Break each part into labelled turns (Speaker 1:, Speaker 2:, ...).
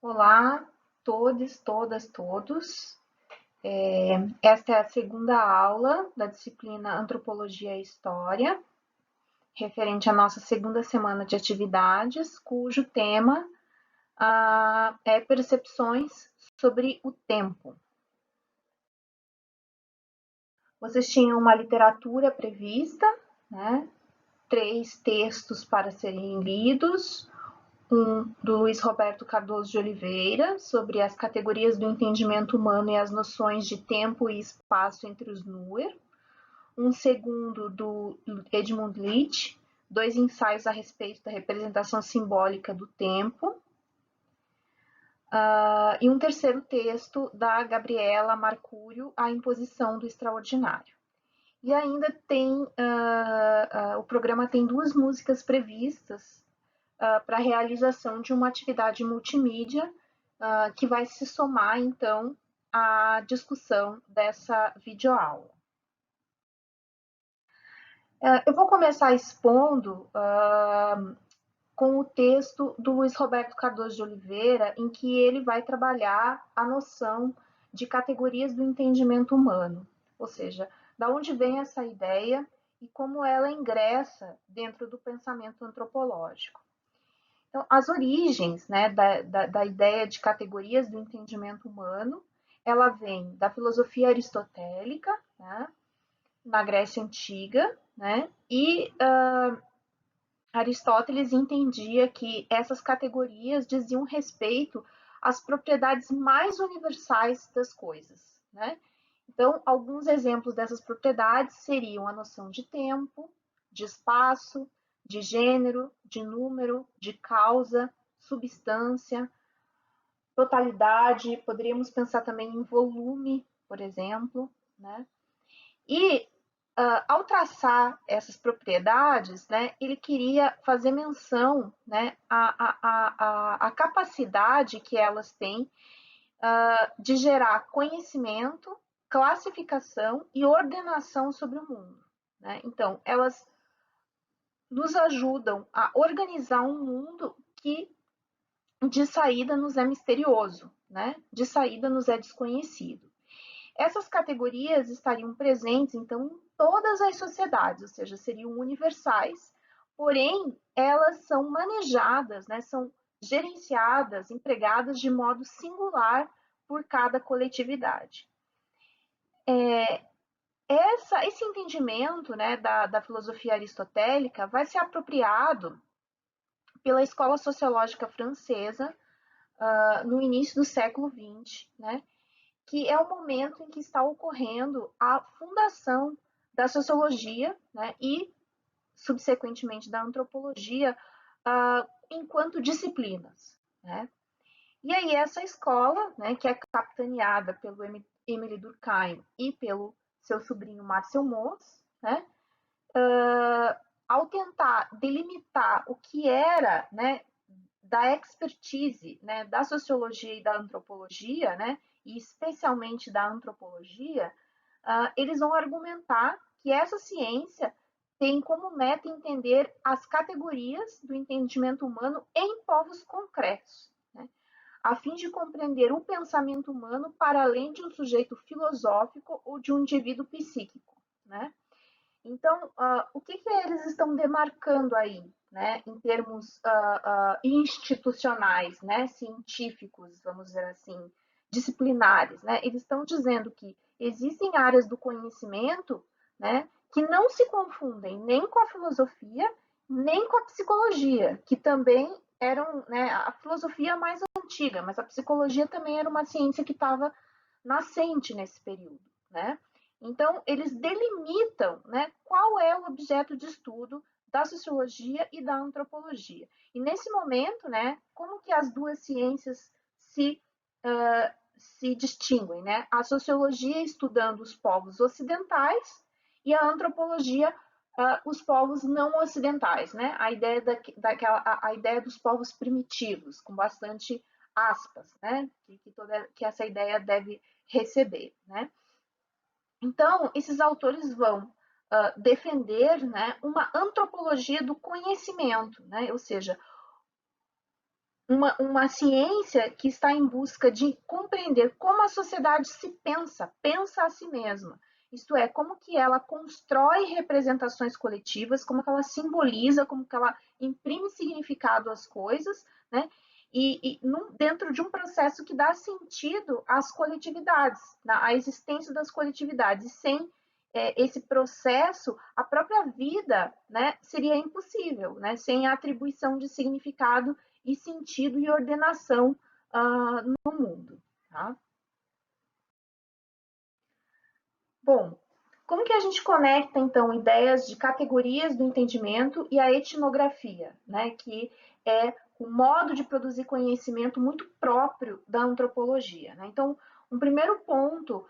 Speaker 1: Olá, todos, todas, todos. Esta é a segunda aula da disciplina Antropologia e História, referente à nossa segunda semana de atividades, cujo tema é percepções sobre o tempo. Vocês tinham uma literatura prevista, né? 3 textos para serem lidos, um do Luiz Roberto Cardoso de Oliveira, sobre as categorias do entendimento humano e as noções de tempo e espaço entre os Nuer, um segundo do Edmund Leach, 2 ensaios a respeito da representação simbólica do tempo, e um terceiro texto da Gabriela Marcúrio, A Imposição do Extraordinário. E ainda tem, o programa tem 2 músicas previstas para a realização de uma atividade multimídia que vai se somar, então, à discussão dessa videoaula. Eu vou começar expondo com o texto do Luiz Roberto Cardoso de Oliveira, em que ele vai trabalhar a noção de categorias do entendimento humano, ou seja, da onde vem essa ideia e como ela ingressa dentro do pensamento antropológico. Então, as origens, né, da ideia de categorias do entendimento humano, ela vem da filosofia aristotélica, né, na Grécia Antiga, né, e Aristóteles entendia que essas categorias diziam respeito às propriedades mais universais das coisas, né? Então, alguns exemplos dessas propriedades seriam a noção de tempo, de espaço, de gênero, de número, de causa, substância, totalidade, poderíamos pensar também em volume, por exemplo, né? E ao traçar essas propriedades, né, ele queria fazer menção, né, à capacidade que elas têm de gerar conhecimento, classificação e ordenação sobre o mundo, né? Então, elas nos ajudam a organizar um mundo que de saída nos é misterioso, né? De saída nos é desconhecido. Essas categorias estariam presentes, então, em todas as sociedades, ou seja, seriam universais. Porém, elas são manejadas, né, são gerenciadas, empregadas de modo singular por cada coletividade. Esse entendimento, né, da filosofia aristotélica vai ser apropriado pela escola sociológica francesa no início do século XX, né, que é o momento em que está ocorrendo a fundação da sociologia, né, e, subsequentemente, da antropologia enquanto disciplinas, né? E aí essa escola, né, que é capitaneada pelo Émile Durkheim e pelo seu sobrinho Marcel Mauss, né, ao tentar delimitar o que era, né, da expertise, né, da sociologia e da antropologia, né, e especialmente da antropologia, eles vão argumentar que essa ciência tem como meta entender as categorias do entendimento humano em povos concretos, né, a fim de compreender o pensamento humano para além de um sujeito filosófico ou de um indivíduo psíquico, né? Então, o que eles estão demarcando aí, né, em termos institucionais, né, científicos, vamos dizer assim, disciplinares, né? Eles estão dizendo que existem áreas do conhecimento, né, que não se confundem nem com a filosofia, nem com a psicologia, que também eram, né, a filosofia mais antiga, mas a psicologia também era uma ciência que estava nascente nesse período, né? Então, eles delimitam, né, qual é o objeto de estudo da sociologia e da antropologia. E nesse momento, né, como que as duas ciências se distinguem, né? A sociologia estudando os povos ocidentais e a antropologia os povos não ocidentais, né? A ideia a ideia dos povos primitivos, com bastante aspas, né? Que essa ideia deve receber, né? Então, esses autores vão defender, né, uma antropologia do conhecimento, né? Ou seja, uma ciência que está em busca de compreender como a sociedade se pensa a si mesma. Isto é, como que ela constrói representações coletivas, como que ela simboliza, como que ela imprime significado às coisas, né? Dentro de um processo que dá sentido às coletividades, à existência das coletividades. E sem esse processo, a própria vida, né, seria impossível, né? Sem a atribuição de significado e sentido e ordenação no mundo. Tá? Bom, como que a gente conecta, então, ideias de categorias do entendimento e a etnografia, né, que é o modo de produzir conhecimento muito próprio da antropologia. Né? Então, um primeiro ponto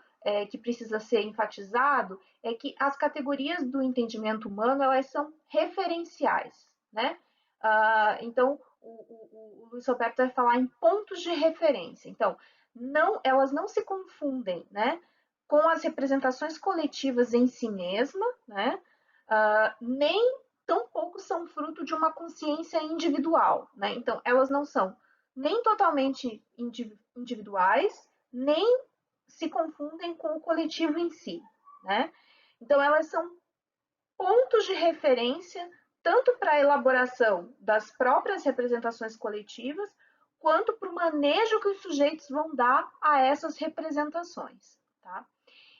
Speaker 1: que precisa ser enfatizado é que as categorias do entendimento humano, elas são referenciais. Né? Então, o Luiz Roberto vai falar em pontos de referência. Então, elas não se confundem, né, com as representações coletivas em si mesma, né, nem tampouco são fruto de uma consciência individual. Né? Então, elas não são nem totalmente individuais, nem se confundem com o coletivo em si. Né? Então, elas são pontos de referência tanto para a elaboração das próprias representações coletivas, quanto para o manejo que os sujeitos vão dar a essas representações. Tá?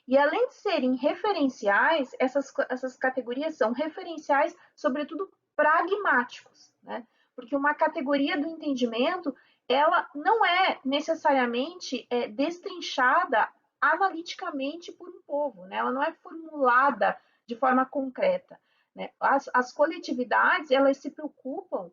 Speaker 1: E além de serem referenciais, essas categorias são referenciais, sobretudo pragmáticos, né? Porque uma categoria do entendimento, ela não é necessariamente destrinchada analiticamente por um povo, né? Ela não é formulada de forma concreta. Né? As coletividades, elas se preocupam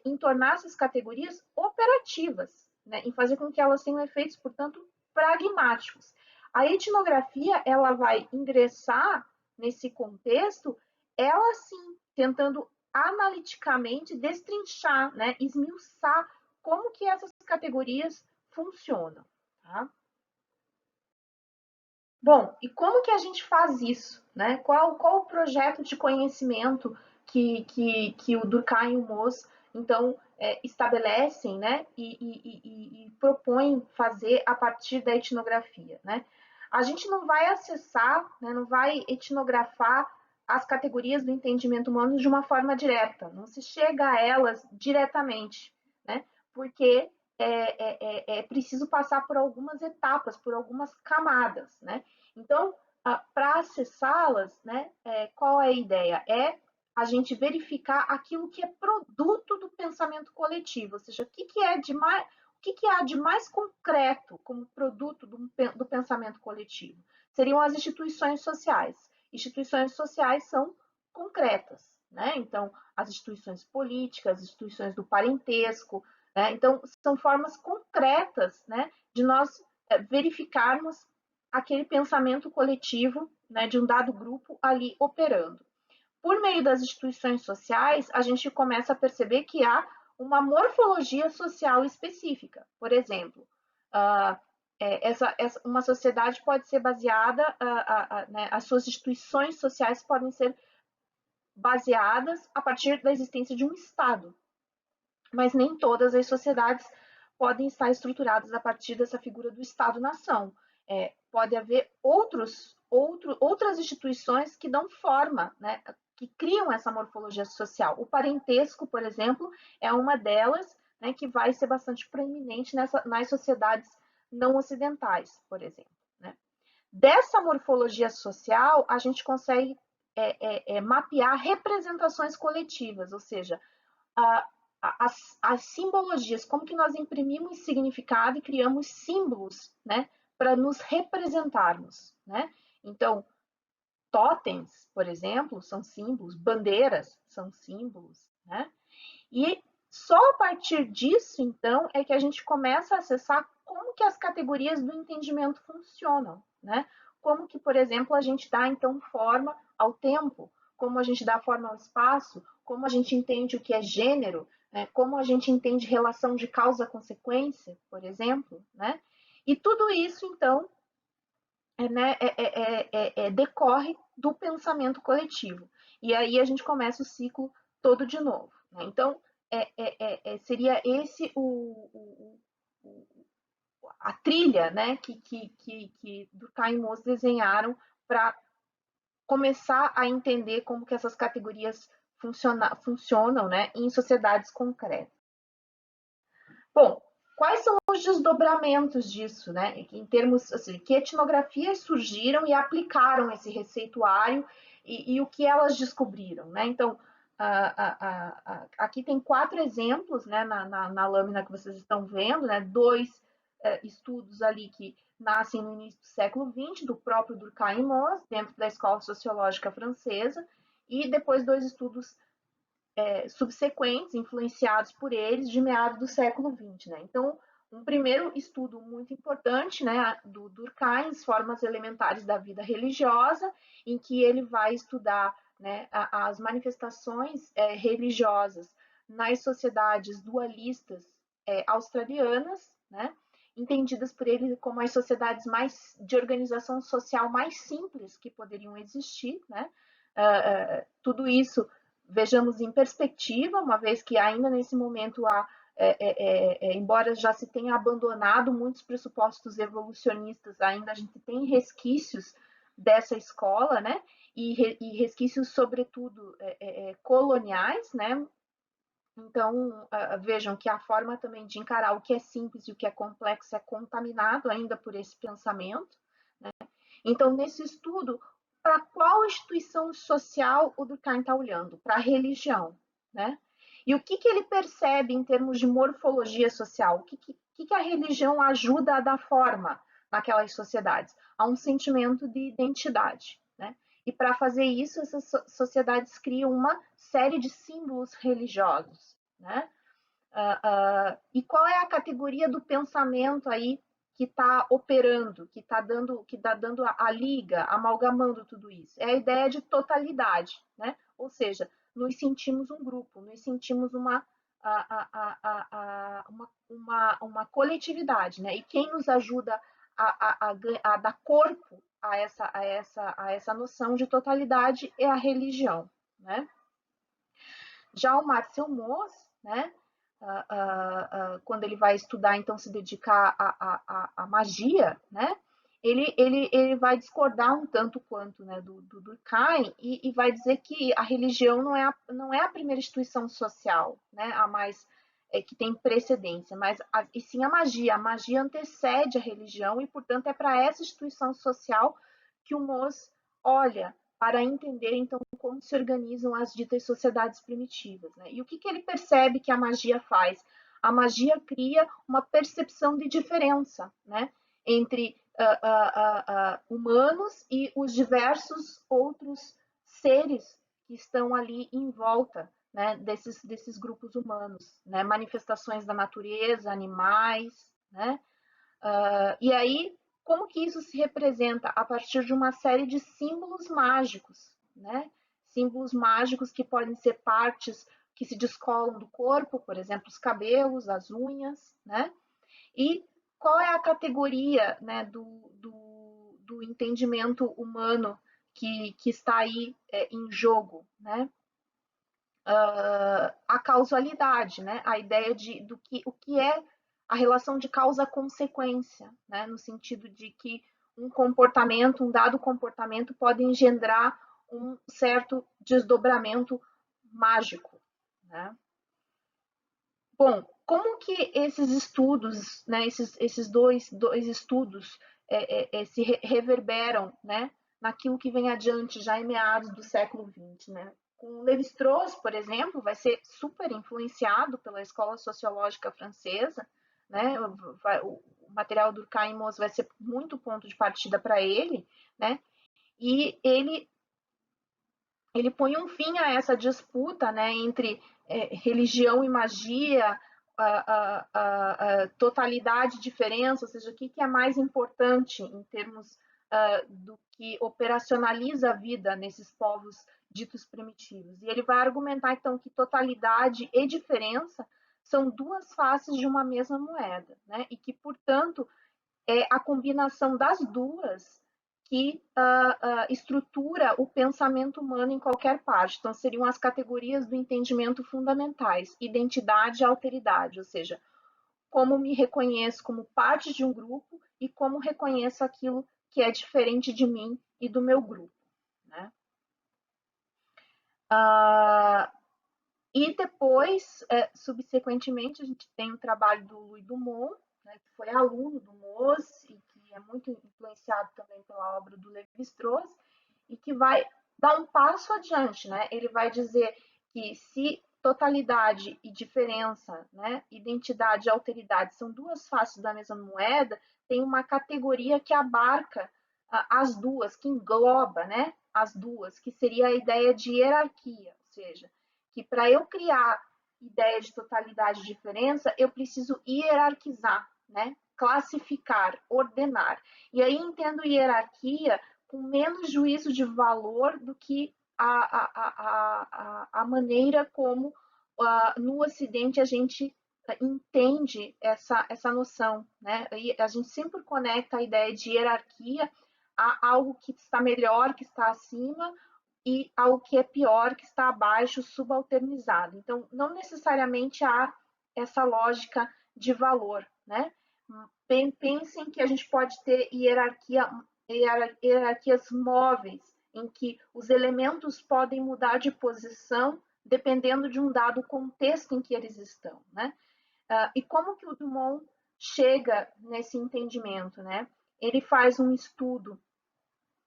Speaker 1: em tornar essas categorias operativas, né? Em fazer com que elas tenham efeitos, portanto, pragmáticos. A etnografia, ela vai ingressar nesse contexto, ela sim, tentando analiticamente destrinchar, né, esmiuçar como que essas categorias funcionam. Tá? Bom, e como que a gente faz isso? Né? Qual o projeto de conhecimento que o Durkheim e o Moss, então, estabelecem, né? E propõem fazer a partir da etnografia? Né? A gente não vai acessar, né, não vai etnografar as categorias do entendimento humano de uma forma direta, não se chega a elas diretamente, né? Porque é preciso passar por algumas etapas, por algumas camadas, né? Então, para acessá-las, né, qual é a ideia? É a gente verificar aquilo que é produto do pensamento coletivo, ou seja, o que há de mais concreto como produto do pensamento coletivo? Seriam as instituições sociais. Instituições sociais são concretas, né? Então, as instituições políticas, as instituições do parentesco, né? Então, são formas concretas, né, de nós verificarmos aquele pensamento coletivo, né, de um dado grupo ali operando. Por meio das instituições sociais, a gente começa a perceber que há uma morfologia social específica. Por exemplo, uma sociedade pode ser baseada, né, as suas instituições sociais podem ser baseadas a partir da existência de um Estado, mas nem todas as sociedades podem estar estruturadas a partir dessa figura do Estado-nação. Pode haver outras instituições que dão forma, né, que criam essa morfologia social. O parentesco, por exemplo, é uma delas, né, que vai ser bastante proeminente nas sociedades não ocidentais, por exemplo. Né? Dessa morfologia social, a gente consegue mapear representações coletivas, ou seja, as simbologias, como que nós imprimimos significado e criamos símbolos, né, para nos representarmos, né? Então, totens, por exemplo, são símbolos, bandeiras são símbolos, né? E só a partir disso, então, é que a gente começa a acessar como que as categorias do entendimento funcionam, né? Como que, por exemplo, a gente dá, então, forma ao tempo, como a gente dá forma ao espaço, como a gente entende o que é gênero, né? Como a gente entende relação de causa-consequência, por exemplo, né? E tudo isso, então, né, decorre do pensamento coletivo. E aí a gente começa o ciclo todo de novo. Né? Então, seria esse a trilha, né, que Durkheim e Mohs desenharam para começar a entender como que essas categorias funcionam, né, em sociedades concretas. Bom, quais são os desdobramentos disso, né? Em termos, assim, que etnografias surgiram e aplicaram esse receituário e o que elas descobriram, né? Então, aqui tem 4 exemplos, né, na lâmina que vocês estão vendo, né? 2 estudos ali que nascem no início do século XX, do próprio Durkheim e Mohs, dentro da escola sociológica francesa, e depois 2 estudos subsequentes, influenciados por eles, de meados do século XX. Né? Então, um primeiro estudo muito importante, né, do Durkheim, as formas elementares da vida religiosa, em que ele vai estudar, né, as manifestações religiosas nas sociedades dualistas australianas, né, entendidas por ele como as sociedades mais de organização social mais simples que poderiam existir, né? Tudo isso vejamos em perspectiva, uma vez que ainda nesse momento há, embora já se tenha abandonado muitos pressupostos evolucionistas, ainda a gente tem resquícios dessa escola, né? E resquícios, sobretudo, coloniais, né? Então, vejam que a forma também de encarar o que é simples e o que é complexo é contaminado ainda por esse pensamento. Né? Então, nesse estudo, para qual instituição social o Durkheim está olhando? Para a religião. Né? E o que ele percebe em termos de morfologia social? O que a religião ajuda a dar forma naquelas sociedades? A um sentimento de identidade. Né? E para fazer isso, essas sociedades criam uma série de símbolos religiosos. Né? E qual é a categoria do pensamento aí que está operando, que está dando a liga, amalgamando tudo isso? É a ideia de totalidade, né? Ou seja, nos sentimos um grupo, nos sentimos uma coletividade, né? E quem nos ajuda a dar corpo a essa noção de totalidade é a religião, né? Já o Marcel Mauss, né? Quando ele vai estudar, então, se dedicar à magia, né? Ele vai discordar um tanto quanto, né, do Durkheim e vai dizer que a religião não é a primeira instituição social, né, a mais que tem precedência, mas e sim a magia. A magia antecede a religião e, portanto, é para essa instituição social que o Mauss olha para entender, então, como se organizam as ditas sociedades primitivas. Né? E o que ele percebe que a magia faz? A magia cria uma percepção de diferença, né? Entre humanos e os diversos outros seres que estão ali em volta, né, desses grupos humanos, né? Manifestações da natureza, animais, né? E aí, como que isso se representa? A partir de uma série de símbolos mágicos, né? Símbolos mágicos que podem ser partes que se descolam do corpo, por exemplo, os cabelos, as unhas, né? E qual é a categoria, né, do entendimento humano que está aí em jogo, né? A causalidade, né? A ideia o que é a relação de causa-consequência, né? No sentido de que um dado comportamento pode engendrar um certo desdobramento mágico, né? Bom, como que esses estudos, né, esses dois estudos se reverberam, né, naquilo que vem adiante já em meados do século XX, né? Com Lévi-Strauss, por exemplo, vai ser super influenciado pela escola sociológica francesa, né? O material do Durkheim e Mohs vai ser muito ponto de partida para ele, né? E ele põe um fim a essa disputa, né, entre religião e magia, totalidade e diferença, ou seja, o que é mais importante em termos do que operacionaliza a vida nesses povos ditos primitivos. E ele vai argumentar, então, que totalidade e diferença são duas faces de uma mesma moeda, né? E que, portanto, é a combinação das duas que estrutura o pensamento humano em qualquer parte. Então, seriam as categorias do entendimento fundamentais: identidade e alteridade, ou seja, como me reconheço como parte de um grupo e como reconheço aquilo que é diferente de mim e do meu grupo, né? E depois, subsequentemente, a gente tem o trabalho do Louis Dumont, né, que foi aluno do Mauss e que é muito influenciado também pela obra do Lévi-Strauss, e que vai dar um passo adiante, né? Ele vai dizer que se totalidade e diferença, né, identidade e alteridade são duas faces da mesma moeda, tem uma categoria que abarca as duas, que engloba, né, as duas, que seria a ideia de hierarquia, ou seja, que para eu criar ideia de totalidade e diferença, eu preciso hierarquizar, né? Classificar, ordenar. E aí entendo hierarquia com menos juízo de valor do que a maneira como no Ocidente a gente entende essa noção, né? E a gente sempre conecta a ideia de hierarquia a algo que está melhor, que está acima, e ao que é pior, que está abaixo, subalternizado. Então, não necessariamente há essa lógica de valor, né? Pensem que a gente pode ter hierarquias móveis, em que os elementos podem mudar de posição dependendo de um dado contexto em que eles estão, né? E como que o Dumont chega nesse entendimento, né? Ele faz um estudo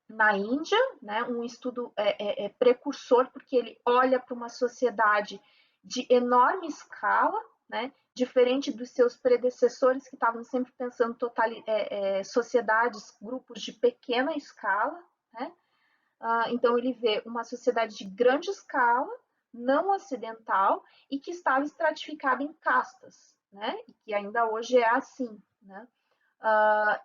Speaker 1: na Índia, né, um estudo precursor, porque ele olha para uma sociedade de enorme escala, né, diferente dos seus predecessores que estavam sempre pensando sociedades, grupos de pequena escala, né? Então ele vê uma sociedade de grande escala, não ocidental, e que estava estratificada em castas, né? E que ainda hoje é assim, né?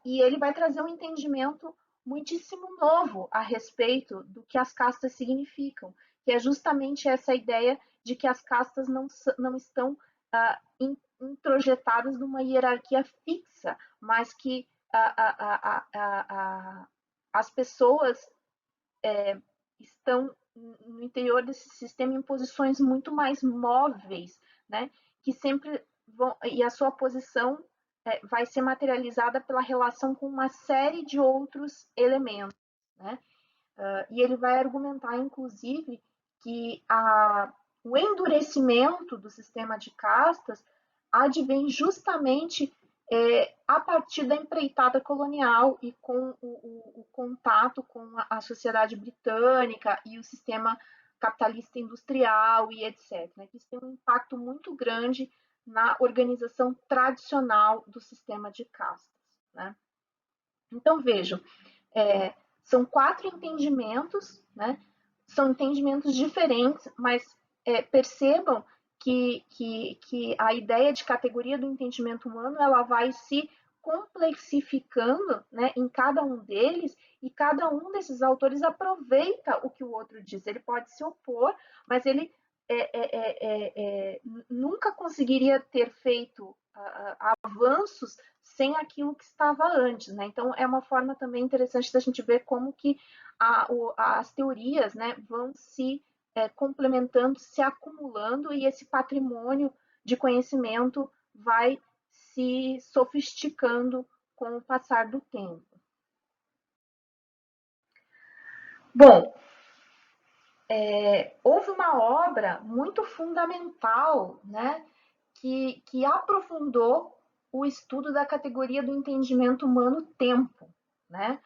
Speaker 1: E ele vai trazer um entendimento muitíssimo novo a respeito do que as castas significam, que é justamente essa ideia de que as castas não estão introjetadas numa hierarquia fixa, mas que as pessoas estão no interior desse sistema em posições muito mais móveis, né? Que sempre vão, e a sua posição vai ser materializada pela relação com uma série de outros elementos, né? E ele vai argumentar, inclusive, que o endurecimento do sistema de castas advém justamente a partir da empreitada colonial e com o contato com a sociedade britânica e o sistema capitalista industrial e etc. Né? Isso tem um impacto muito grande na organização tradicional do sistema de castas. Né? Então, vejam, são 4 entendimentos, né? São entendimentos diferentes, mas percebam que a ideia de categoria do entendimento humano ela vai se complexificando, né, em cada um deles, e cada um desses autores aproveita o que o outro diz. Ele pode se opor, mas ele nunca conseguiria ter feito avanços sem aquilo que estava antes, né? Então é uma forma também interessante da gente ver como que as teorias, né, vão se complementando, se acumulando, e esse patrimônio de conhecimento vai se sofisticando com o passar do tempo. Bom, houve uma obra muito fundamental, né, que aprofundou o estudo da categoria do entendimento humano-tempo, né?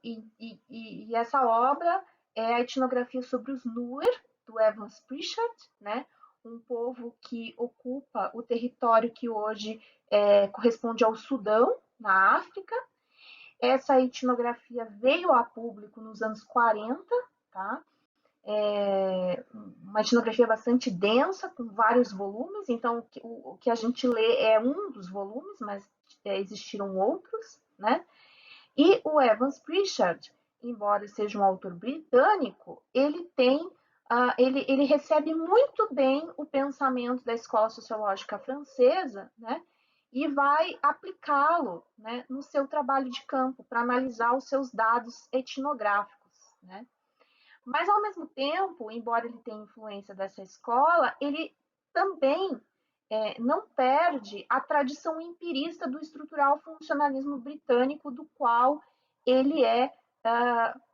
Speaker 1: E essa obra é a etnografia sobre os Nuer, do Evans Pritchard, né? Um povo que ocupa o território que hoje corresponde ao Sudão, na África. Essa etnografia veio a público nos anos 40, tá? Uma etnografia bastante densa, com vários volumes, então o que a gente lê é um dos volumes, mas existiram outros, né? E o Evans Pritchard, embora seja um autor britânico, ele tem ele recebe muito bem o pensamento da escola sociológica francesa, né? e vai aplicá-lo, né, no seu trabalho de campo, para analisar os seus dados etnográficos, né? Mas, ao mesmo tempo, embora ele tenha influência dessa escola, ele também não perde a tradição empirista do estrutural funcionalismo britânico, do qual ele é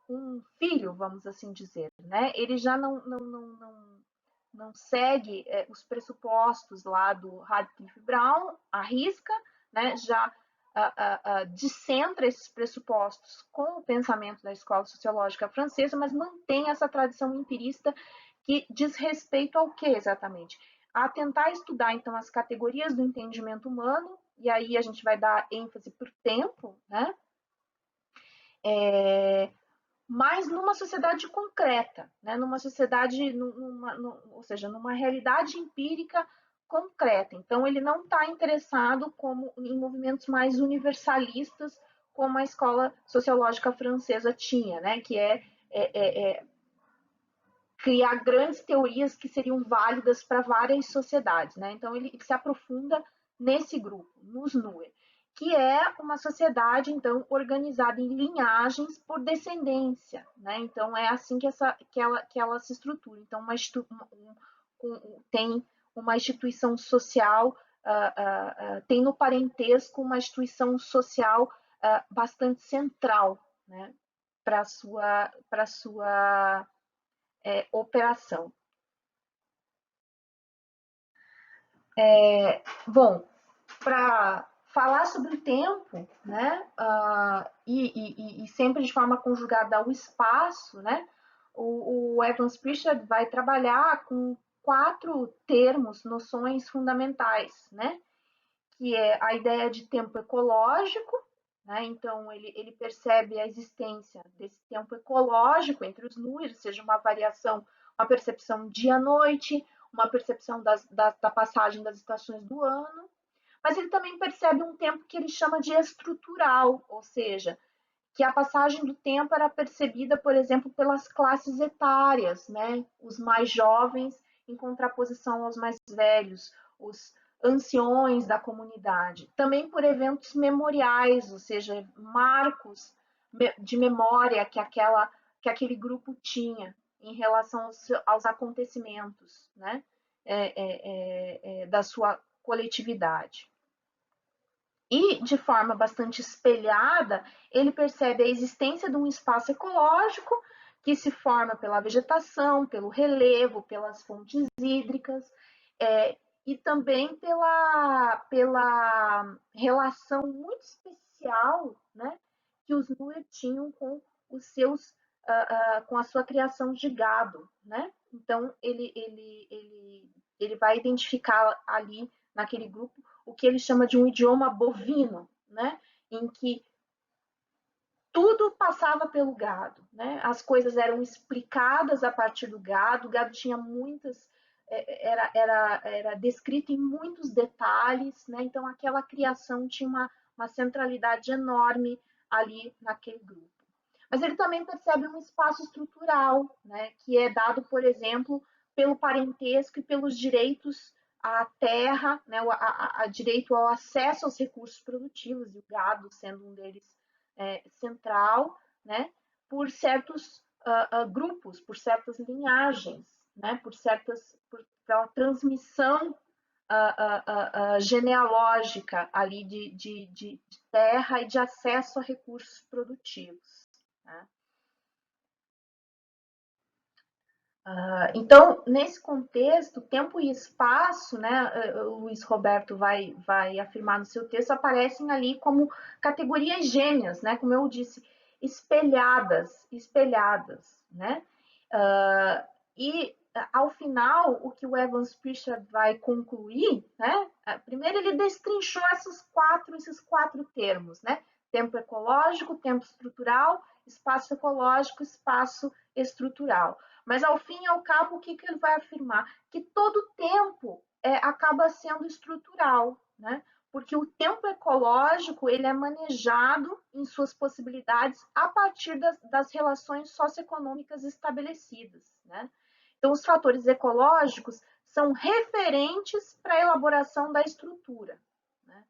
Speaker 1: um filho, vamos assim dizer. Né? Ele já não segue os pressupostos lá do Radcliffe Brown, arrisca, né? Já descentra esses pressupostos com o pensamento da escola sociológica francesa, mas mantém essa tradição empirista que diz respeito ao que exatamente? A tentar estudar, então, as categorias do entendimento humano, e aí a gente vai dar ênfase para o tempo, né? Mas numa sociedade concreta, né? Numa sociedade, ou seja, numa realidade empírica concreta. Então, ele não está interessado em movimentos mais universalistas, como a escola sociológica francesa tinha, né? Que é criar grandes teorias que seriam válidas para várias sociedades. Né? Então, ele se aprofunda nesse grupo, nos NUE, que é uma sociedade, então, organizada em linhagens por descendência. Né? Então, é assim que ela se estrutura. Então, tem uma instituição social, tem no parentesco uma instituição social bastante central, né? para a sua operação. Bom, para falar sobre o tempo, né, e sempre de forma conjugada ao espaço, né, o Evans Pritchard vai trabalhar com 4 termos, noções fundamentais, né, que é a ideia de tempo ecológico, né, então ele percebe a existência desse tempo ecológico entre os números, seja uma variação, uma percepção dia-noite, uma percepção da passagem das estações do ano, mas ele também percebe um tempo que ele chama de estrutural, ou seja, que a passagem do tempo era percebida, por exemplo, pelas classes etárias, né? Os mais jovens em contraposição aos mais velhos, os anciões da comunidade. Também por eventos memoriais, ou seja, marcos de memória que aquele grupo tinha em relação aos acontecimentos, né? Da sua coletividade. E, de forma bastante espelhada, ele percebe a existência de um espaço ecológico que se forma pela vegetação, pelo relevo, pelas fontes hídricas, e também pela relação muito especial, né, que os Nuer tinham com os seus com a sua criação de gado, né? Então ele vai identificar ali naquele grupo o que ele chama de um idioma bovino, né? Em que tudo passava pelo gado, né? As coisas eram explicadas a partir do gado, o gado tinha muitas, era descrito em muitos detalhes, né? Então aquela criação tinha uma centralidade enorme ali naquele grupo. Mas ele também percebe um espaço estrutural, né? Que é dado, por exemplo, pelo parentesco e pelos direitos à terra, né? a direito ao acesso aos recursos produtivos, e o gado sendo um deles central, né, por certos grupos, por certas linhagens, né, pela transmissão genealógica ali de terra e de acesso a recursos produtivos. Né? Então, nesse contexto, tempo e espaço, né, o Luiz Roberto vai afirmar no seu texto, aparecem ali como categorias gêmeas, né, como eu disse, espelhadas, né? E, ao final, o que o Evans Pritchard vai concluir, né, primeiro ele destrinchou esses quatro termos, né, tempo ecológico, tempo estrutural, espaço ecológico, espaço estrutural. Mas, ao fim e ao cabo, o que ele vai afirmar? Que todo tempo acaba sendo estrutural, né? Porque o tempo ecológico ele é manejado em suas possibilidades a partir das relações socioeconômicas estabelecidas. Né? Então, os fatores ecológicos são referentes para a elaboração da estrutura. Né?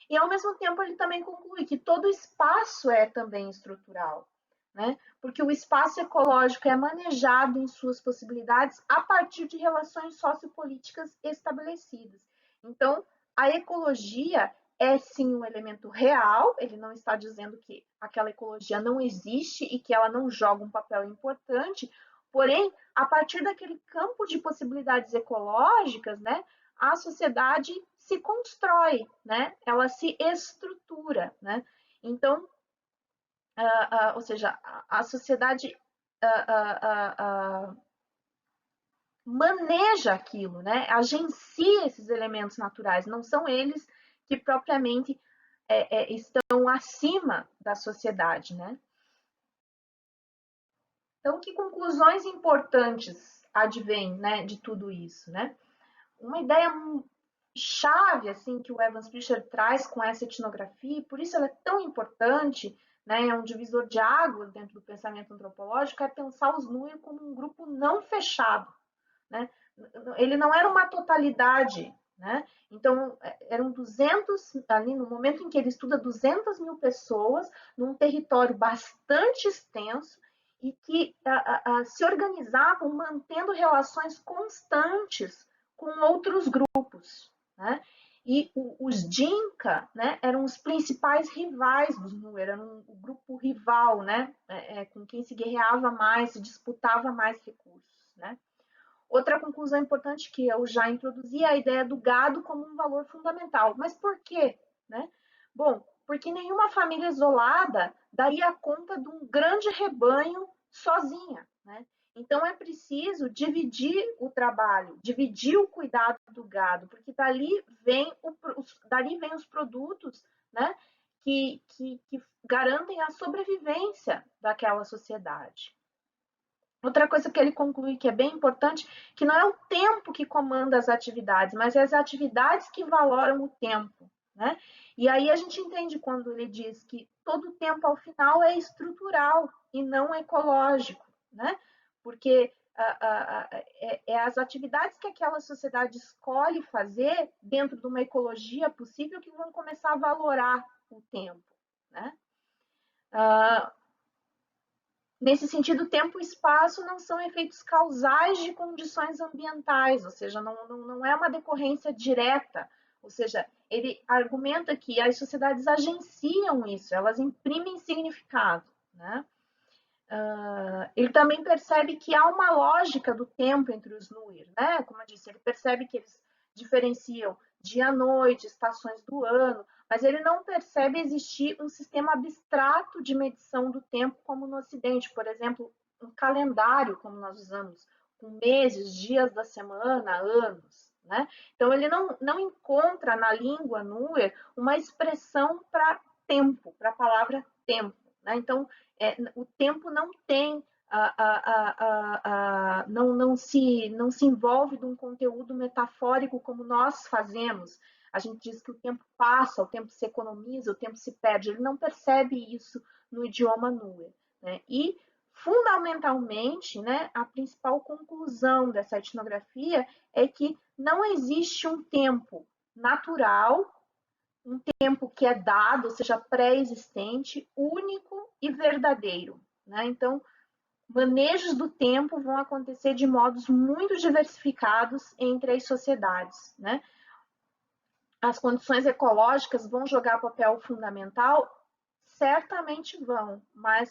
Speaker 1: E, ao mesmo tempo, ele também conclui que todo espaço é também estrutural, né? Porque o espaço ecológico é manejado em suas possibilidades a partir de relações sociopolíticas estabelecidas. Então, a ecologia é sim um elemento real, ele não está dizendo que aquela ecologia não existe e que ela não joga um papel importante, porém, a partir daquele campo de possibilidades ecológicas, né, a sociedade se constrói, né, ela se estrutura, né. Então, ou seja, a sociedade maneja aquilo, né? Agencia esses elementos naturais, não são eles que propriamente estão acima da sociedade, né? Então, que conclusões importantes advêm, né, de tudo isso, né? Uma ideia chave assim que o Evans Fischer traz com essa etnografia, e por isso ela é tão importante, né, é um divisor de águas dentro do pensamento antropológico, é pensar os Nuer como um grupo não fechado, né? Ele não era uma totalidade, né? Então, eram 200, ali no momento em que ele estuda, 200 mil pessoas num território bastante extenso e que se organizavam mantendo relações constantes com outros grupos, né? E os Dinka, né, eram os principais rivais dos Nuer, eram o grupo rival, né, com quem se guerreava mais, se disputava mais recursos, né? Outra conclusão importante que eu já introduzi é a ideia do gado como um valor fundamental. Mas por quê? Né? Bom, porque nenhuma família isolada daria conta de um grande rebanho sozinha. Né? Então é preciso dividir o trabalho, dividir o cuidado do gado, porque dali vem os produtos, né, que garantem a sobrevivência daquela sociedade. Outra coisa que ele conclui que é bem importante, que não é o tempo que comanda as atividades, mas é as atividades que valoram o tempo, né? E aí a gente entende quando ele diz que todo tempo ao final é estrutural e não ecológico, né? Porque é as atividades que aquela sociedade escolhe fazer dentro de uma ecologia possível que vão começar a valorar o tempo, né? Nesse sentido, tempo e espaço não são efeitos causais de condições ambientais, ou seja, não é uma decorrência direta. Ou seja, ele argumenta que as sociedades agenciam isso, elas imprimem significado. Né? Ele também percebe que há uma lógica do tempo entre os Nuer. Né? Como eu disse, ele percebe que eles diferenciam dia, noite, estações do ano, mas ele não percebe existir um sistema abstrato de medição do tempo como no Ocidente, por exemplo, um calendário como nós usamos, com meses, dias da semana, anos. Né? Então, ele não encontra na língua Nuer uma expressão para tempo, para a palavra tempo. Né? Então, o tempo não tem não se envolve de um conteúdo metafórico como nós fazemos. A gente diz que o tempo passa, o tempo se economiza, o tempo se perde. Ele não percebe isso no idioma Nuer. Né? E, fundamentalmente, né, a principal conclusão dessa etnografia é que não existe um tempo natural, um tempo que é dado, ou seja, pré-existente, único e verdadeiro. Né? Então, manejos do tempo vão acontecer de modos muito diversificados entre as sociedades. Né? As condições ecológicas vão jogar papel fundamental? Certamente vão, mas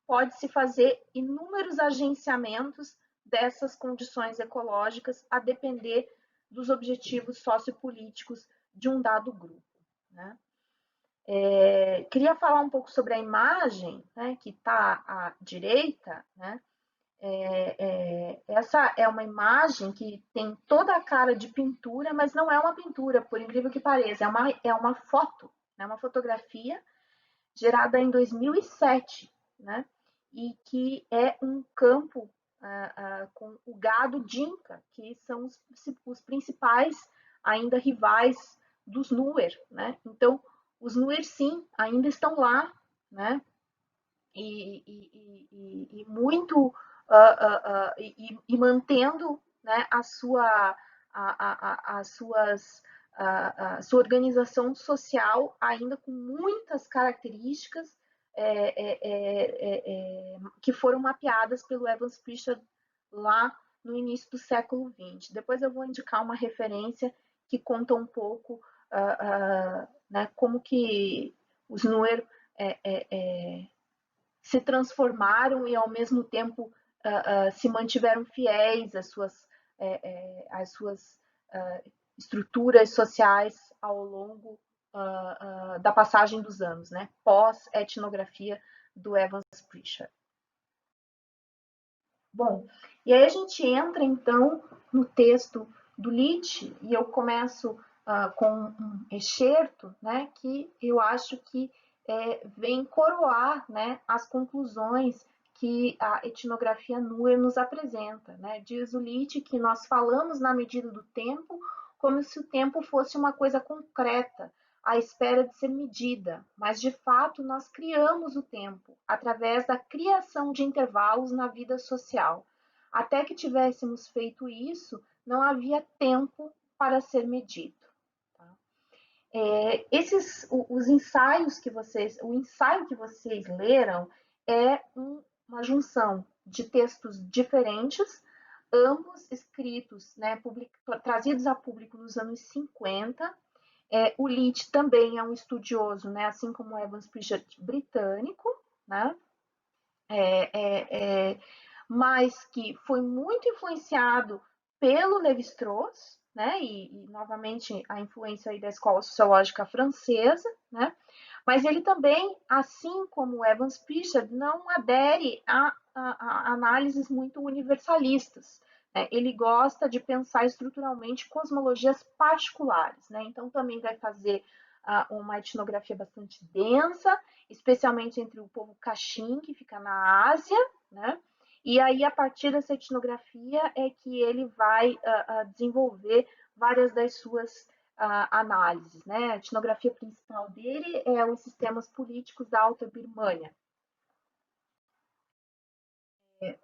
Speaker 1: pode-se fazer inúmeros agenciamentos dessas condições ecológicas a depender dos objetivos sociopolíticos de um dado grupo. Né? Queria falar um pouco sobre a imagem, né, que está à direita. Né? Essa é uma imagem que tem toda a cara de pintura, mas não é uma pintura, por incrível que pareça, é uma foto, né, uma fotografia gerada em 2007, né, e que é um campo com o gado Dinka, que são os principais ainda rivais dos Nuer. Né? Então, os Nuer, sim, ainda estão lá, né? E muito e mantendo, né, as suas sua organização social ainda com muitas características que foram mapeadas pelo Evans Pritchard lá no início do século XX. Depois eu vou indicar uma referência que conta um pouco né, como que os Nuer se transformaram e, ao mesmo tempo, se mantiveram fiéis às suas estruturas sociais ao longo da passagem dos anos, né? Pós-etnografia do Evans Pritchard. Bom, e aí a gente entra, então, no texto do Leach, e eu começo com um excerto, né, que eu acho que vem coroar, né, as conclusões que a etnografia Nuer nos apresenta, né? Diz o Leach que nós falamos na medida do tempo como se o tempo fosse uma coisa concreta, à espera de ser medida, mas de fato nós criamos o tempo através da criação de intervalos na vida social. Até que tivéssemos feito isso, não havia tempo para ser medido. Os ensaios que o ensaio que vocês leram é uma junção de textos diferentes, ambos escritos, né, trazidos a público nos anos 50. O Leach também é um estudioso, né, assim como o Evans Pritchard, britânico, né, mas que foi muito influenciado pelo Lévi-Strauss, né, e novamente a influência aí da escola sociológica francesa, né, mas ele também, assim como o Evans Pritchard, não adere a análises muito universalistas. Ele gosta de pensar estruturalmente cosmologias particulares, né? Então também vai fazer uma etnografia bastante densa, especialmente entre o povo Kachin, que fica na Ásia, né? E aí, a partir dessa etnografia, é que ele vai desenvolver várias das suas análises, né? A etnografia principal dele é os sistemas políticos da Alta Birmânia.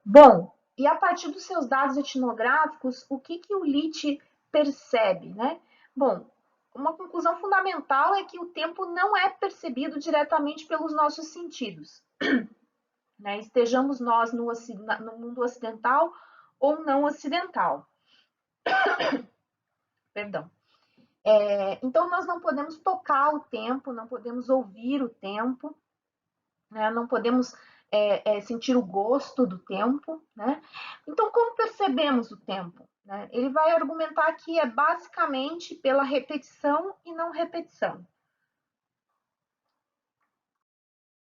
Speaker 1: Bom, e a partir dos seus dados etnográficos, o que o Leach percebe, né? Bom, uma conclusão fundamental é que o tempo não é percebido diretamente pelos nossos sentidos, né? Estejamos nós no mundo ocidental ou não ocidental. Perdão. Então, nós não podemos tocar o tempo, não podemos ouvir o tempo, né? Não podemos sentir o gosto do tempo, né? Então, como percebemos o tempo, né? Ele vai argumentar que é basicamente pela repetição e não repetição.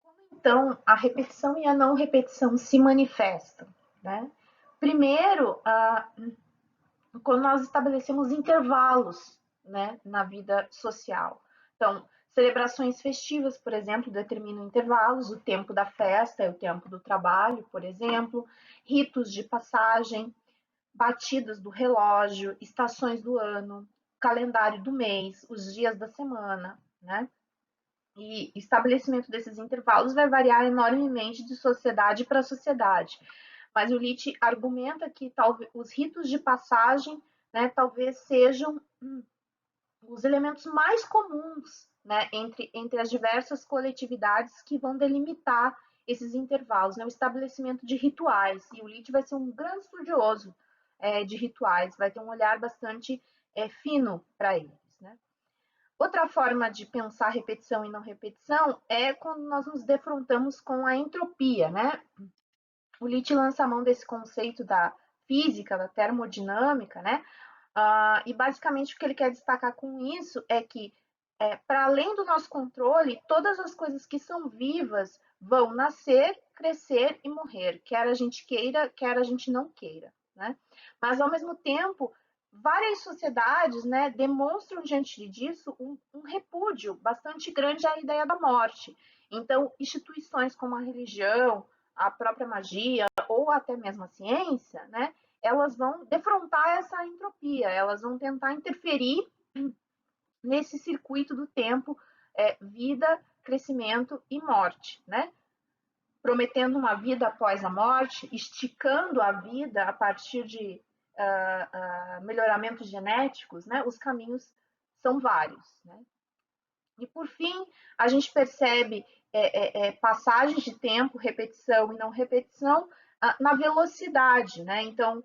Speaker 1: Como então a repetição e a não repetição se manifestam, né? Primeiro, quando nós estabelecemos intervalos, né, na vida social. Então, celebrações festivas, por exemplo, determinam intervalos, o tempo da festa é o tempo do trabalho, por exemplo, ritos de passagem, batidas do relógio, estações do ano, calendário do mês, os dias da semana, né? E estabelecimento desses intervalos vai variar enormemente de sociedade para sociedade. Mas o Leach argumenta que talvez os ritos de passagem, né, talvez sejam os elementos mais comuns, né, entre as diversas coletividades que vão delimitar esses intervalos, né, o estabelecimento de rituais. E o Leach vai ser um grande estudioso de rituais, vai ter um olhar bastante fino para eles, né? Outra forma de pensar repetição e não repetição é quando nós nos defrontamos com a entropia, né? O Leach lança a mão desse conceito da física, da termodinâmica, né? E basicamente o que ele quer destacar com isso é que, para além do nosso controle, todas as coisas que são vivas vão nascer, crescer e morrer, quer a gente queira, quer a gente não queira, né? Mas ao mesmo tempo, várias sociedades, né, demonstram diante disso um repúdio bastante grande à ideia da morte. Então, instituições como a religião, a própria magia ou até mesmo a ciência, né, elas vão defrontar essa entropia, elas vão tentar interferir nesse circuito do tempo, vida, crescimento e morte, né? Prometendo uma vida após a morte, esticando a vida a partir de melhoramentos genéticos, né? Os caminhos são vários, né? E, por fim, a gente percebe passagens de tempo, repetição e não repetição, na velocidade, né? Então,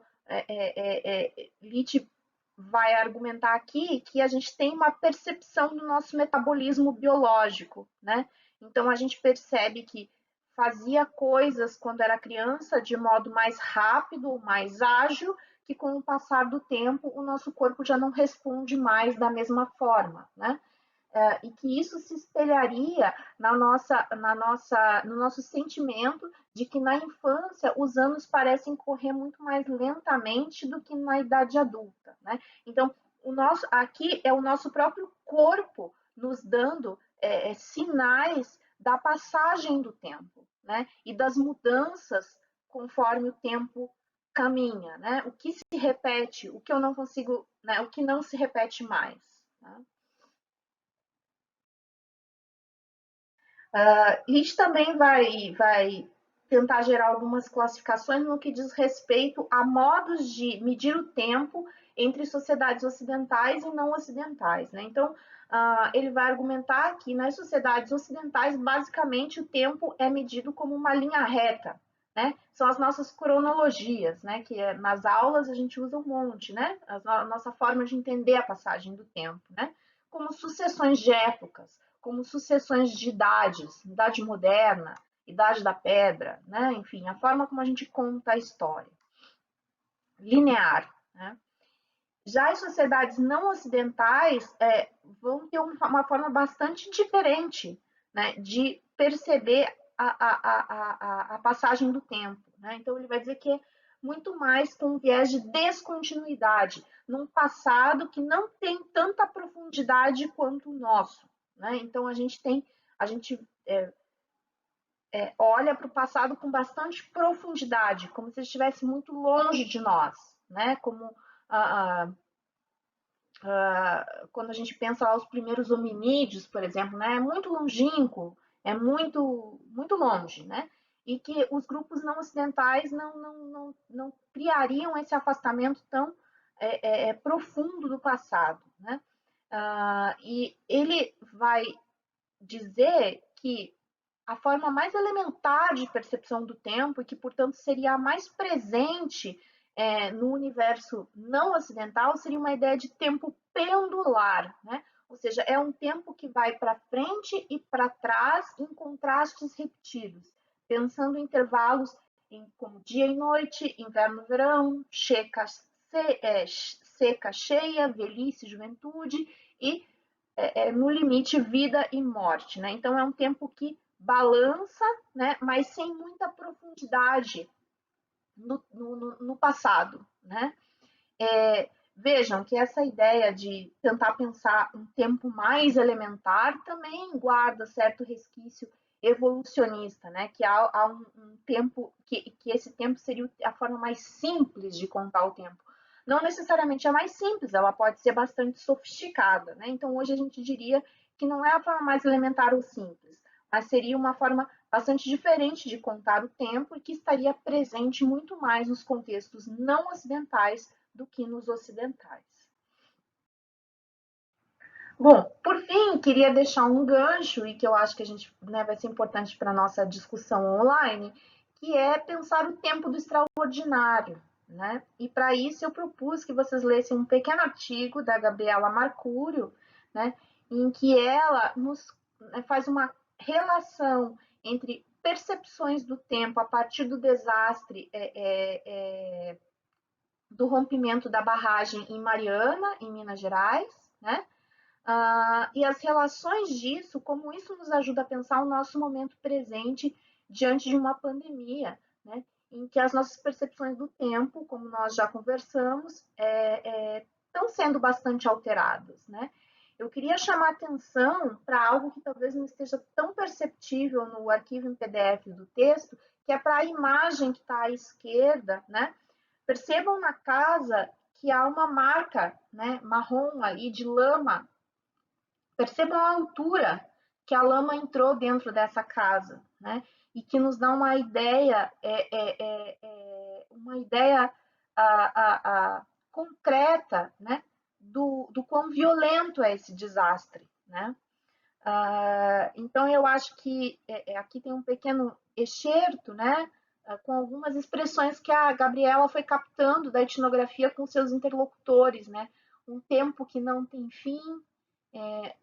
Speaker 1: Litt vai argumentar aqui que a gente tem uma percepção do nosso metabolismo biológico, né? Então, a gente percebe que fazia coisas quando era criança de modo mais rápido, mais ágil, que com o passar do tempo o nosso corpo já não responde mais da mesma forma, né? E que isso se espelharia no nosso sentimento de que na infância os anos parecem correr muito mais lentamente do que na idade adulta, né? Então, aqui é o nosso próprio corpo nos dando sinais da passagem do tempo, né? E das mudanças conforme o tempo caminha, né? O que se repete, o que eu não consigo, né? O que não se repete mais, né? Litt também vai tentar gerar algumas classificações no que diz respeito a modos de medir o tempo entre sociedades ocidentais e não ocidentais, né? Então, ele vai argumentar que nas sociedades ocidentais, basicamente, o tempo é medido como uma linha reta, né? São as nossas cronologias, né? Que nas aulas a gente usa um monte, né? A nossa forma de entender a passagem do tempo, né? Como sucessões de épocas, como sucessões de idades, idade moderna, idade da pedra, né? Enfim, a forma como a gente conta a história. Linear, né? Já as sociedades não ocidentais vão ter uma forma bastante diferente, né, de perceber a passagem do tempo, né? Então, ele vai dizer que é muito mais com um viés de descontinuidade, num passado que não tem tanta profundidade quanto o nosso, né? Então, a gente olha para o passado com bastante profundidade, como se estivesse muito longe de nós, né? Como quando a gente pensa lá os primeiros hominídeos, por exemplo, né? É muito longínquo, é muito longe, né? E que os grupos não ocidentais não criariam esse afastamento tão profundo do passado, né? E ele vai dizer que a forma mais elementar de percepção do tempo e que, portanto, seria a mais presente no universo não ocidental seria uma ideia de tempo pendular, né? Ou seja, é um tempo que vai para frente e para trás em contrastes repetidos, pensando em intervalos como dia e noite, inverno e verão, seca, cheia, velhice, juventude e no limite vida e morte, né? Então é um tempo que balança, né? Mas sem muita profundidade no passado, né? Vejam que essa ideia de tentar pensar um tempo mais elementar também guarda certo resquício evolucionista, né? Que há um tempo que esse tempo seria a forma mais simples de contar o tempo. Não necessariamente a mais simples, ela pode ser bastante sofisticada, né? Então hoje a gente diria que não é a forma mais elementar ou simples, mas seria uma forma bastante diferente de contar o tempo e que estaria presente muito mais nos contextos não ocidentais do que nos ocidentais. Bom, por fim, queria deixar um gancho e que eu acho que a gente vai ser importante para a nossa discussão online, que é pensar o tempo do extraordinário, né? E para isso eu propus que vocês lessem um pequeno artigo da Gabriela Marcúrio, né, em que ela nos faz uma relação entre percepções do tempo a partir do desastre do rompimento da barragem em Mariana, em Minas Gerais, né? E as relações disso, como isso nos ajuda a pensar o nosso momento presente diante de uma pandemia, né? Em que as nossas percepções do tempo, como nós já conversamos, estão sendo bastante alteradas, né? Eu queria chamar atenção para algo que talvez não esteja tão perceptível no arquivo em PDF do texto, que é para a imagem que está à esquerda, né? Percebam na casa que há uma marca, né, marrom ali de lama. Percebam a altura que a lama entrou dentro dessa casa, né? E que nos dá uma ideia, uma ideia concreta, né? do quão violento é esse desastre, né? Então, eu acho que aqui tem um pequeno excerto, né, com algumas expressões que a Gabriela foi captando da etnografia com seus interlocutores, né? Um tempo que não tem fim,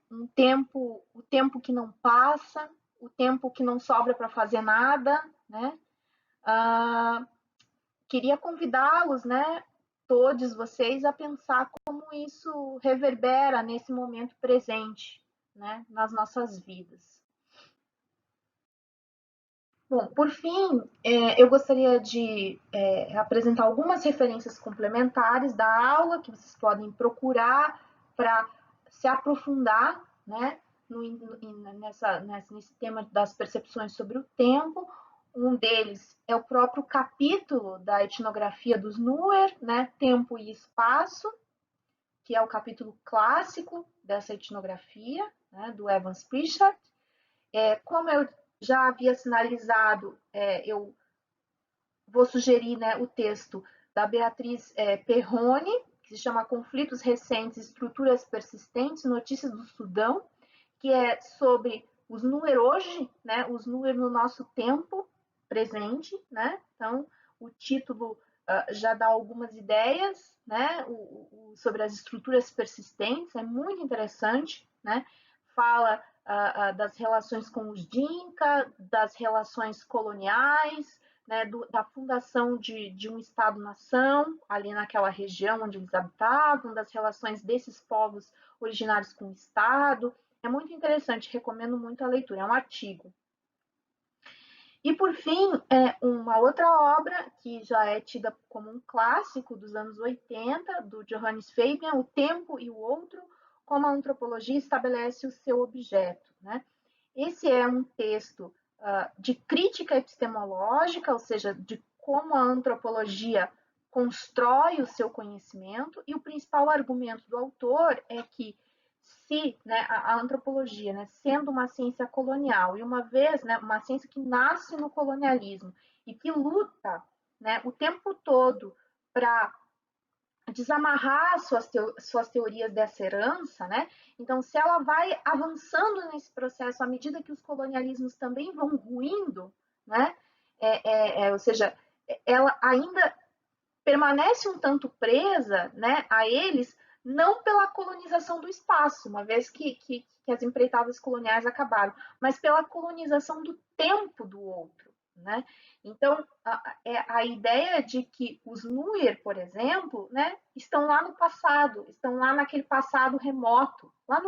Speaker 1: o tempo que não passa, o tempo que não sobra para fazer nada, né? Queria convidá-los, né, todos vocês, a pensar como isso reverbera nesse momento presente, né, nas nossas vidas. Bom, por fim, eu gostaria de apresentar algumas referências complementares da aula que vocês podem procurar para se aprofundar, né, nesse tema das percepções sobre o tempo. Um deles é o próprio capítulo da etnografia dos Nuer, né, Tempo e Espaço, que é o capítulo clássico dessa etnografia, né, do Evans Pritchard. Como eu já havia sinalizado, eu vou sugerir, né, o texto da Beatriz Perrone, que se chama Conflitos Recentes, Estruturas Persistentes, Notícias do Sudão, que é sobre os Nuer hoje, né, os Nuer no nosso tempo presente, né? Então, o título já dá algumas ideias, né, sobre as estruturas persistentes, é muito interessante, né? Fala das relações com os Dinka, das relações coloniais, né, da fundação de um Estado-nação ali naquela região onde eles habitavam, das relações desses povos originários com o Estado. É muito interessante, recomendo muito a leitura, é um artigo. E, por fim, uma outra obra que já é tida como um clássico dos anos 80, do Johannes Fabian, O Tempo e o Outro, como a antropologia estabelece o seu objeto, né? Esse é um texto de crítica epistemológica, ou seja, de como a antropologia constrói o seu conhecimento, e o principal argumento do autor é que se, né, a antropologia, né, sendo uma ciência colonial e uma vez, né, uma ciência que nasce no colonialismo e que luta, né, o tempo todo para desamarrar suas teorias dessa herança, né? Então, se ela vai avançando nesse processo à medida que os colonialismos também vão ruindo, né? Ou seja, ela ainda permanece um tanto presa, né, a eles, não pela colonização do espaço, uma vez que as empreitadas coloniais acabaram, mas pela colonização do tempo do outro, né? Então, a ideia de que os Nuer, por exemplo, né, estão lá no passado, estão lá naquele passado remoto, lá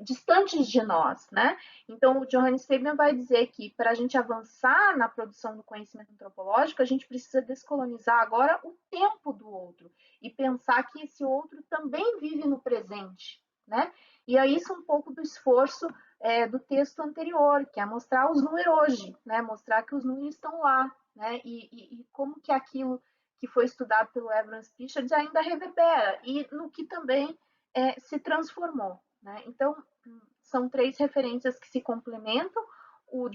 Speaker 1: distantes de nós, né? Então, o Johannes Fabian vai dizer que para a gente avançar na produção do conhecimento antropológico, a gente precisa descolonizar agora o tempo do outro e pensar que esse outro também vive no presente, né? E é isso um pouco do esforço do texto anterior, que é mostrar os Nuer hoje, né? Mostrar que os Nuer estão lá, né? E como que aquilo que foi estudado pelo Evans Pritchard ainda reverbera e no que também se transformou. Né? Então, são três referências que se complementam. O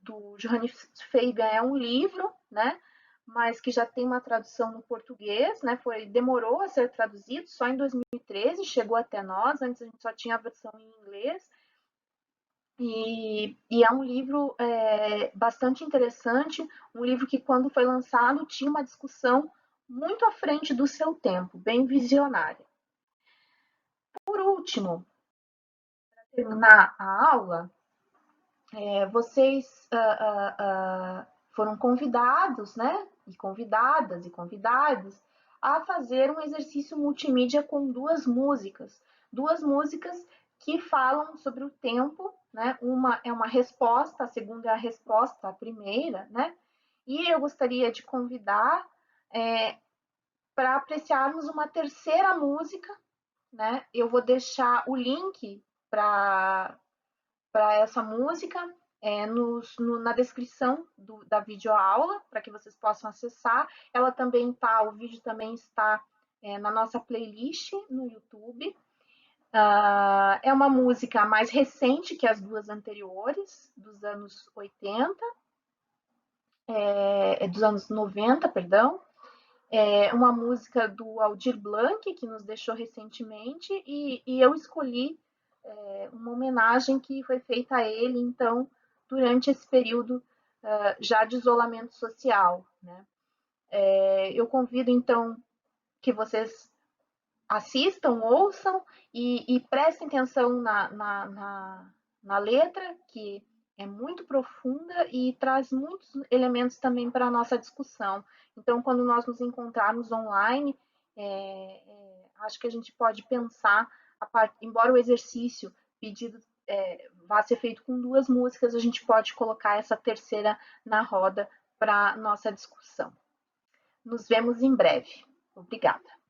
Speaker 1: do Johannes Fabian é um livro, né? Mas que já tem uma tradução no português, né? Demorou a ser traduzido, só em 2013 chegou até nós, antes a gente só tinha a versão em inglês. E é um livro bastante interessante, um livro que, quando foi lançado, tinha uma discussão muito à frente do seu tempo, bem visionária. Por último, para terminar a aula, vocês foram convidados, né, e convidadas e convidados a fazer um exercício multimídia com duas músicas que falam sobre o tempo, né? Uma é uma resposta, a segunda é a resposta à primeira, né? E eu gostaria de convidar para apreciarmos uma terceira música, né? Eu vou deixar o link para essa música na descrição da videoaula, para que vocês possam acessar. Ela também está, o vídeo também está na nossa playlist no YouTube. É uma música mais recente que as duas anteriores, dos anos 80, dos anos 90, perdão. uma música do Aldir Blanc, que nos deixou recentemente, e eu escolhi uma homenagem que foi feita a ele, então, durante esse período já de isolamento social, né? Eu convido, então, que vocês assistam, ouçam e prestem atenção na letra, que é muito profunda e traz muitos elementos também para a nossa discussão. Então, quando nós nos encontrarmos online, acho que a gente pode pensar, embora o exercício pedido vá ser feito com 2 músicas, a gente pode colocar essa terceira na roda para nossa discussão. Nos vemos em breve. Obrigada.